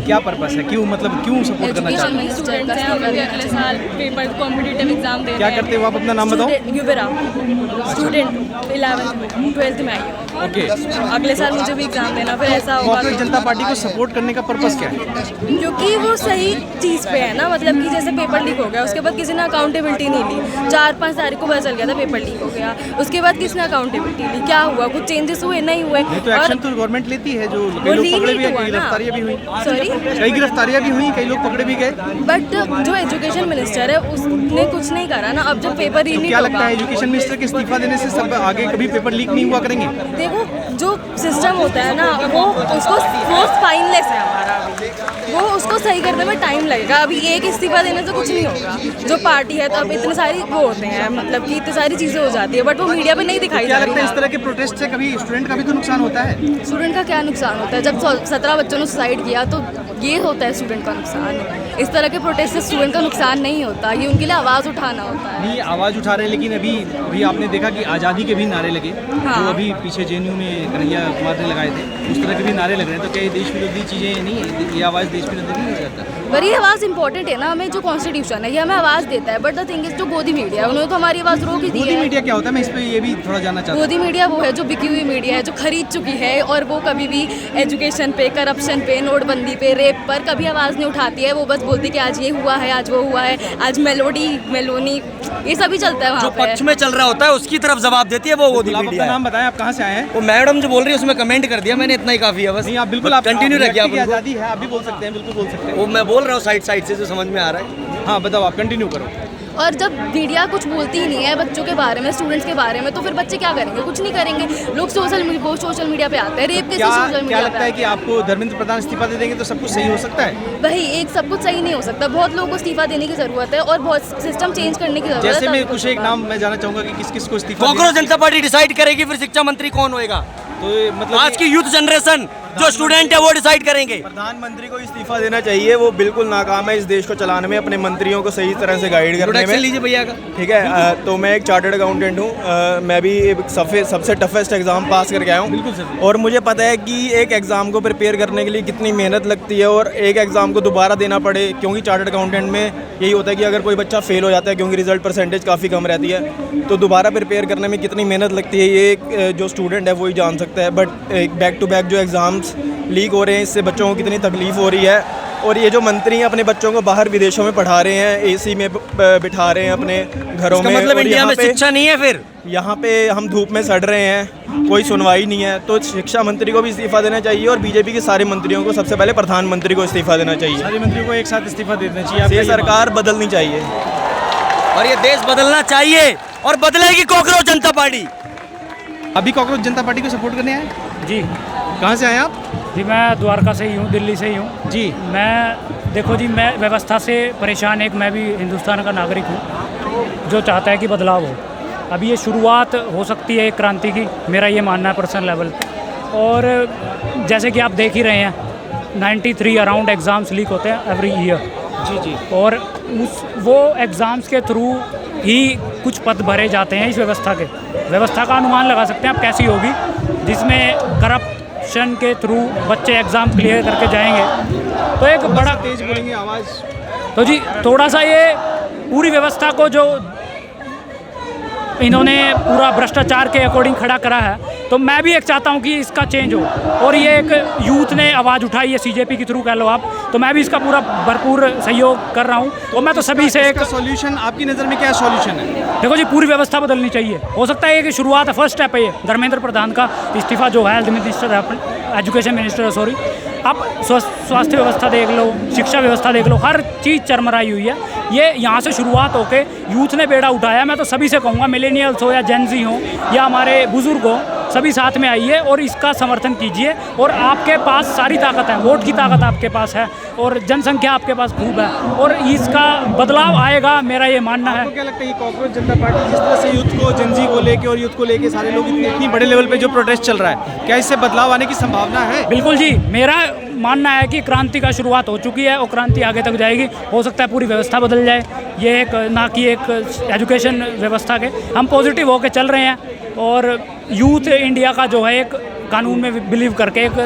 क्या पर्पस है, क्यों मतलब क्यों सपोर्ट करना चाहते हैं? स्टूडेंट्स हैं, हम भी अगले साल पेपर कॉम्पिटिटिव एग्जाम दे क्या करते हो आप, अपना नाम बताओ? युबरा स्टूडेंट 11th 12th में आई हूँ। ओके, अगले साल मुझे भी एग्जाम देना, फिर ऐसा होगा कांग्रेस जनता पार्टी को सपोर्ट करने का पर्पस क्या है? क्योंकि वो सही चीज़ पे है ना, मतलब कि जैसे पेपर लीक हो गया, उसके बाद किसी ने अकाउंटेबिलिटी नहीं ली। 4-5 तारीख को पता चल गया था पेपर लीक हो गया, उसके बाद किसने अकाउंटेबिलिटी ली? क्या हुआ? कुछ चेंजेस हुए? नहीं हुए। नहीं तो एक्शन तो गवर्नमेंट लेती है, जो कई लोग पकड़े भी, कई गिरफ्तारियां भी हुई। सॉरी, कई गिरफ्तारियां भी हुई, कई लोग पकड़े भी गए। बट जो एजुकेशन मिनिस्टर है उसने कुछ नहीं करा ना। अब जब पेपर ही तो नहीं क्या लगता है एजुकेशन मिनिस्टर के इस्तीफा देने से सब आगे कभी पेपर लीक नहीं हुआ करेंगे? देखो, जो सिस्टम होता है ना, वो उसको स्पाइनलेस है हमारा, वो उसको सही करने में टाइम लगेगा। अभी एक इस्तीफा देने से कुछ नहीं होगा। जो पार्टी है तो अब इतने सारी वो होते हैं, मतलब कि इतनी सारी चीज़ें हो जाती है, बट वो मीडिया पे नहीं दिखाई क्या जा लगता है इस रही। तरह के प्रोटेस्ट से कभी स्टूडेंट का भी तो नुकसान होता है? स्टूडेंट का क्या नुकसान होता है? जब 17 बच्चों ने सुसाइड किया तो ये होता है स्टूडेंट का नुकसान। इस तरह के प्रोटेस्ट से स्टूडेंट का नुकसान नहीं होता, ये उनके लिए आवाज़ उठाना होता है। नहीं, आवाज़ उठा रहे हैं, लेकिन अभी आपने देखा कि आज़ादी के भी नारे लगे। हाँ। जो अभी पीछे JNU में कन्हैया कुमार ने लगाए थे, उस तरह के भी नारे लग रहे हैं। तो क्या ये देश विरोधी चीज़ें नहीं है? ये आवाज़ देश विरोधी नहीं हो जाता? पर ये आवाज़ इंपॉर्टेंट है ना, हमें जो कॉन्स्टिट्यूशन है ये हमें आवाज़ देता है। बट द थिंग इज, जो गोदी मीडिया है उन्होंने तो हमारी आवाज़ रोक ही दी मोदी है। मीडिया क्या होता है, मैं इस पर ये भी थोड़ा जानना चाहता हूँ। गोदी मीडिया वो है जो बिकी हुई मीडिया है, जो खरीद चुकी है, और वो कभी भी एजुकेशन पे, करप्शन पे, नोटबंदी पे, रेप पर कभी आवाज़ नहीं उठाती है। वो बस बोलती है कि आज ये हुआ है, आज वो हुआ है, आज मेलोनी ये सभी चलता है वहाँ जो पे। पक्ष में चल रहा होता है उसकी तरफ जवाब देती है वो गोदी आप अपना मीडिया है। नाम बताएं, आप कहाँ से आए हैं? वो मैडम जो बोल रही है उसमें कमेंट कर दिया मैंने, इतना ही काफी है बस। नहीं, आप बिल्कुल आप कंटिन्यू रखिए। आप व्यक्ति की आज़ादी है, आप भी बोल सकते हैं, बिल्कुल बोल सकते हैं। वो मैं बोल रहा हूँ साइड से जो समझ में आ रहा है। हाँ बताओ, आप कंटिन्यू करो। और जब मीडिया कुछ बोलती ही नहीं है बच्चों के बारे में, स्टूडेंट्स के बारे में, तो फिर बच्चे क्या करेंगे? कुछ नहीं करेंगे। लोग सोशल मीडिया पे आते हैं, रेप के क्या सोशल क्या मीडिया लगता पे है कि आपको धर्मेंद्र प्रधान इस्तीफा दे देंगे तो सब कुछ सही हो सकता है? वही एक सब कुछ सही नहीं हो सकता। बहुत लोगों को इस्तीफा देने की जरूरत है और बहुत सिस्टम चेंज करने की जरूरत है। जैसे तभी मैं कुछ कुछ एक होगा। नाम मैं जानना चाहूंगा कि किस किस को इस्तीफा कांग्रेस जनता पार्टी डिसाइड करेगी फिर शिक्षा मंत्री कौन होएगा। तो मतलब आज की यूथ जनरेशन जो स्टूडेंट है वो डिसाइड करेंगे। प्रधानमंत्री को इस्तीफा देना चाहिए, वो बिल्कुल नाकाम है इस देश को चलाने में, अपने मंत्रियों को सही तरह से गाइड करने प्रोटेक्शन में। लीजिए भैया का। ठीक है, तो मैं एक चार्टर्ड अकाउंटेंट हूँ। मैं भी सबसे टफेस्ट एग्ज़ाम पास करके आया हूँ, और मुझे पता है कि एक एग्ज़ाम को प्रिपेयर करने के लिए कितनी मेहनत लगती है, और एक एग्ज़ाम को दोबारा देना पड़े। क्योंकि चार्टर्ड अकाउंटेंट में यही होता है कि अगर कोई बच्चा फेल हो जाता है, क्योंकि रिजल्ट परसेंटेज काफ़ी कम रहती है, तो दोबारा प्रिपेयर करने में कितनी मेहनत लगती है ये जो स्टूडेंट है वही जान सकता है। बट बैक टू बैक जो एग्ज़ाम्स लीक हो रहे हैं, इससे बच्चों को कितनी तकलीफ़ हो रही है। और ये जो मंत्री हैं अपने बच्चों को बाहर विदेशों में पढ़ा रहे हैं, AC में बिठा रहे हैं अपने घरों इसका में, मतलब और इंडिया में शिक्षा नहीं है फिर। यहाँ पे हम धूप में सड़ रहे हैं, कोई सुनवाई नहीं है। तो शिक्षा मंत्री को भी इस्तीफा देना चाहिए, और बीजेपी के सारे मंत्रियों को, सबसे पहले प्रधानमंत्री को इस्तीफा देना चाहिए। सारे मंत्रियों को एक साथ इस्तीफा दे देना चाहिए। ये सरकार बदलनी चाहिए, और ये देश बदलना चाहिए, और बदलेगी कांग्रेस जनता पार्टी। अभी कांग्रेस जनता पार्टी को सपोर्ट करने आए? जी कहाँ से आए आप? जी, मैं द्वारका से ही हूँ, दिल्ली से ही हूँ जी। मैं देखो जी, मैं व्यवस्था से परेशान, एक मैं भी हिंदुस्तान का नागरिक हूँ जो चाहता है कि बदलाव हो। अभी ये शुरुआत हो सकती है एक क्रांति की, मेरा ये मानना है पर्सनल लेवल पे। और जैसे कि आप देख ही रहे हैं 93 अराउंड एग्ज़ाम्स लीक होते हैं एवरी ईयर। जी जी। और वो एग्ज़ाम्स के थ्रू ही कुछ पद भरे जाते हैं इस व्यवस्था के। व्यवस्था का अनुमान लगा सकते हैं आप कैसी होगी, जिसमें करप्शन के थ्रू बच्चे एग्ज़ाम क्लियर करके जाएंगे। तो एक बड़ा तेज बोलेंगे आवाज़। तो जी थोड़ा सा ये पूरी व्यवस्था को जो इन्होंने पूरा भ्रष्टाचार के अकॉर्डिंग खड़ा करा है, तो मैं भी एक चाहता हूँ कि इसका चेंज हो। और ये एक यूथ ने आवाज़ उठाई है, CJP के थ्रू कह लो आप, तो मैं भी इसका पूरा भरपूर सहयोग कर रहा हूँ। और मैं तो सभी से एक सॉल्यूशन, आपकी नज़र में क्या सॉल्यूशन है? देखो जी, पूरी व्यवस्था बदलनी चाहिए। हो सकता है कि शुरुआत है, फर्स्ट स्टेप है ये धर्मेंद्र प्रधान का इस्तीफा जो है, health minister, education minister, sorry. आप स्वास्थ्य व्यवस्था देख लो, शिक्षा व्यवस्था देख लो, हर चीज़ चरमराई हुई है। ये यहाँ से शुरुआत होके यूथ ने बेड़ा उठाया। मैं तो सभी से कहूँगा, मिलेनियल्स हो या जेनजी हो या हमारे बुज़ुर्ग हो, सभी साथ में आइए और इसका समर्थन कीजिए। और आपके पास सारी ताकत है, वोट की ताकत आपके पास है, और जनसंख्या आपके पास खूब है, और इसका बदलाव आएगा, मेरा ये मानना है। आपको क्या लगता है कि कांग्रेस जनता पार्टी जिस तरह से यूथ को, जेनजी को लेके और यूथ को लेके सारे लोग इतनी बड़े लेवल पे जो प्रोटेस्ट चल रहा है, क्या इससे बदलाव आने की संभावना है? बिल्कुल जी, मेरा मानना है कि क्रांति का शुरुआत हो चुकी है और क्रांति आगे तक जाएगी। हो सकता है पूरी व्यवस्था बदल जाए, ये एक ना कि एक एजुकेशन व्यवस्था के हम पॉजिटिव होकर चल रहे हैं। और यूथ इंडिया का जो है एक कानून में बिलीव करके एक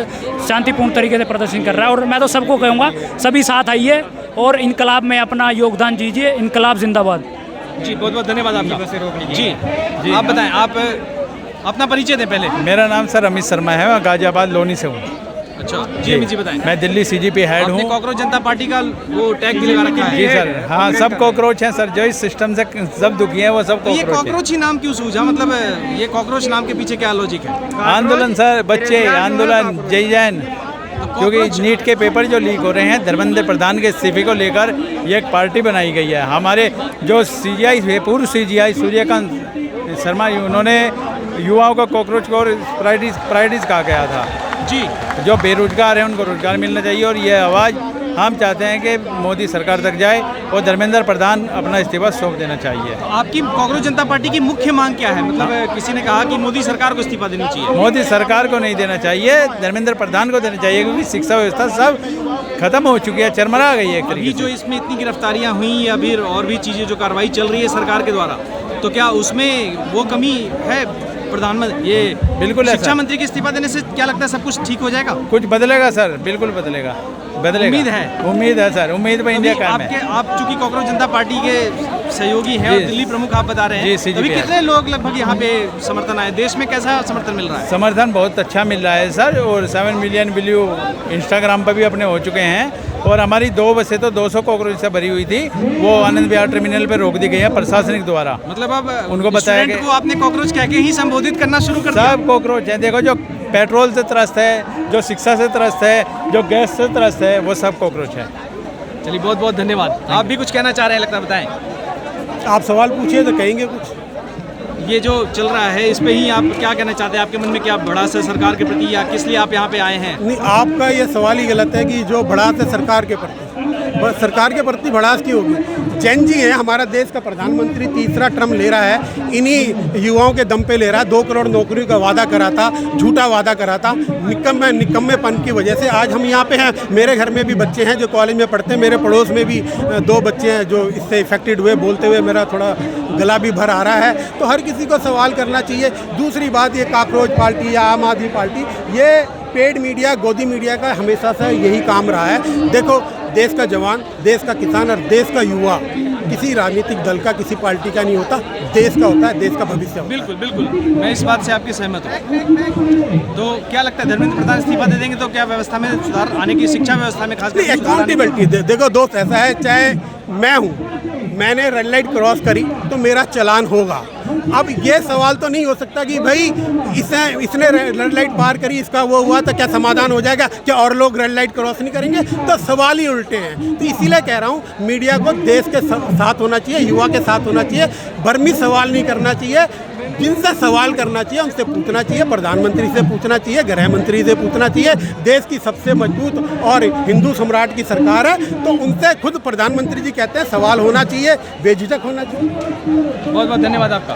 शांतिपूर्ण तरीके से प्रदर्शन कर रहा है। और मैं तो सबको कहूँगा सभी साथ आइए और इनकलाब में अपना योगदान दीजिए। इनकलाब जिंदाबाद। जी बहुत बहुत धन्यवाद आपका। जी आप बताएं, आप अपना परिचय दें पहले। मेरा नाम सर अमित शर्मा है, मैं गाजियाबाद लोनी से हूँ। अच्छा जी अमित जी बताएं। मैं दिल्ली सीजीपी हेड आपने हूँ। कॉकरोच जनता पार्टी का वो टैग भी लगा रखा है। जी सर, हाँ सब कॉकरोच हैं सर, जो इस सिस्टम से सब दुखी हैं वो सब तो ये कॉकरोच हैं। कॉकरोच ही नाम क्यों सूझा, मतलब ये कॉकरोच नाम के पीछे क्या लॉजिक है? आंदोलन सर, बच्चे आंदोलन जय जैन, क्योंकि नीट के पेपर जो लीक हो रहे हैं, धर्मेंद्र प्रधान के इस्तीफे को लेकर ये एक पार्टी बनाई गई है। हमारे जो सीजीआई है, पूर्व सीजीआई सूर्यकांत शर्मा, उन्होंने युवाओं को कॉकरोच को प्राइडिस कहा गया था। जी जो बेरोजगार हैं उनको रोजगार मिलना चाहिए, और ये आवाज़ हम चाहते हैं कि मोदी सरकार तक जाए और धर्मेंद्र प्रधान अपना इस्तीफा सौंप देना चाहिए। तो आपकी कॉकरोच जनता पार्टी की मुख्य मांग क्या है? मतलब किसी ने कहा कि मोदी सरकार को इस्तीफा देनी चाहिए। मोदी सरकार को नहीं देना चाहिए, धर्मेंद्र प्रधान को देना चाहिए, क्योंकि शिक्षा व्यवस्था सब खत्म हो चुकी है, चरमरा गई है एक अभी तरीके जो से। इसमें इतनी गिरफ्तारियां हुई या फिर और भी चीज़ें जो कार्रवाई चल रही है सरकार के द्वारा, तो क्या उसमें वो कमी है? प्रधानमंत्री ये बिल्कुल है शिक्षा सर। मंत्री के इस्तीफा देने से क्या लगता है सब कुछ ठीक हो जाएगा? कुछ बदलेगा सर, बिल्कुल बदलेगा, उम्मीद है? उम्मीद है सर, उम्मीद में इंडिया कायम है। आप चूंकि कॉकरोच जनता पार्टी के सहयोगी हैं और जी। दिल्ली प्रमुख आप बता रहे जी, हैं, CGP अभी है। कितने लोग लगभग यहाँ पे समर्थन आए? देश में कैसा समर्थन मिल रहा है? समर्थन बहुत अच्छा मिल रहा है सर, और 7 मिलियन व्यू इंस्टाग्राम पर भी अपने हो चुके हैं। और हमारी 2 बसें तो 200 कॉकरोच से भरी हुई थी, वो आनंद विहार टर्मिनल पर रोक दी गई है प्रशासनिक द्वारा। मतलब अब उनको बताया स्टूडेंट कि- को आपने कॉकरोच कह के ही संबोधित करना शुरू कर दिया? सब कॉकरोच हैं। देखो, जो पेट्रोल से त्रस्त है, जो शिक्षा से त्रस्त है, जो गैस से त्रस्त है, वो सब कॉकरोच है। चलिए बहुत बहुत धन्यवाद। आप भी कुछ कहना चाह रहे हैं लगता है, बताएं। आप सवाल पूछिए तो कहेंगे कुछ। ये जो चल रहा है इस पे ही आप क्या कहना चाहते हैं? आपके मन में क्या भड़ास है सरकार के प्रति, या किस लिए आप यहाँ पे आए हैं? नहीं, आपका ये सवाल ही गलत है कि जो भड़ास है सरकार के प्रति, सरकार के प्रति भड़ास की होगी। जैन जी है हमारा देश का प्रधानमंत्री, तीसरा टर्म ले रहा है, इन्हीं युवाओं के दम पे ले रहा है। 2 करोड़ नौकरी का वादा करा था, झूठा वादा करा था, निकम्मेपन की वजह से आज हम यहाँ पे हैं। मेरे घर में भी बच्चे हैं जो कॉलेज में पढ़ते हैं, मेरे पड़ोस में भी 2 बच्चे हैं जो इससे इफेक्टेड हुए। बोलते हुए मेरा थोड़ा गला भी भर आ रहा है। तो हर किसी को सवाल करना चाहिए। दूसरी बात, ये कॉकरोच पार्टी या आम आदमी पार्टी, ये पेड मीडिया, गोदी मीडिया का हमेशा से यही काम रहा है। देखो, देश का जवान, देश का किसान और देश का युवा किसी राजनीतिक दल का, किसी पार्टी का नहीं होता, देश का होता है, देश का भविष्य होता है। बिल्कुल बिल्कुल, मैं इस बात से आपकी सहमत हूँ। तो क्या लगता है धर्मेंद्र प्रधान इस्तीफा दे देंगे तो क्या व्यवस्था में सुधार आने की, शिक्षा व्यवस्था में खास नहीं, अकाउंटेबिलिटी देखो दोस्त, ऐसा है, चाहे मैं हूँ, मैंने रेड लाइट क्रॉस करी तो मेरा चालान होगा। अब ये सवाल तो नहीं हो सकता कि भाई इसने रेड लाइट पार करी, इसका वो हुआ तो क्या समाधान हो जाएगा? क्या और लोग रेड लाइट क्रॉस नहीं करेंगे? तो सवाल ही उल्टे हैं। तो इसीलिए कह रहा हूँ, मीडिया को देश के साथ होना चाहिए, युवा के साथ होना चाहिए। भर्मी सवाल नहीं करना चाहिए। जिनसे सवाल करना चाहिए उनसे पूछना चाहिए, प्रधानमंत्री से पूछना चाहिए, गृह मंत्री से पूछना चाहिए। देश की सबसे मजबूत और हिंदू सम्राट की सरकार है, तो उनसे खुद प्रधानमंत्री जी कहते हैं सवाल होना चाहिए, बेझिझक होना चाहिए। बहुत बहुत धन्यवाद आपका।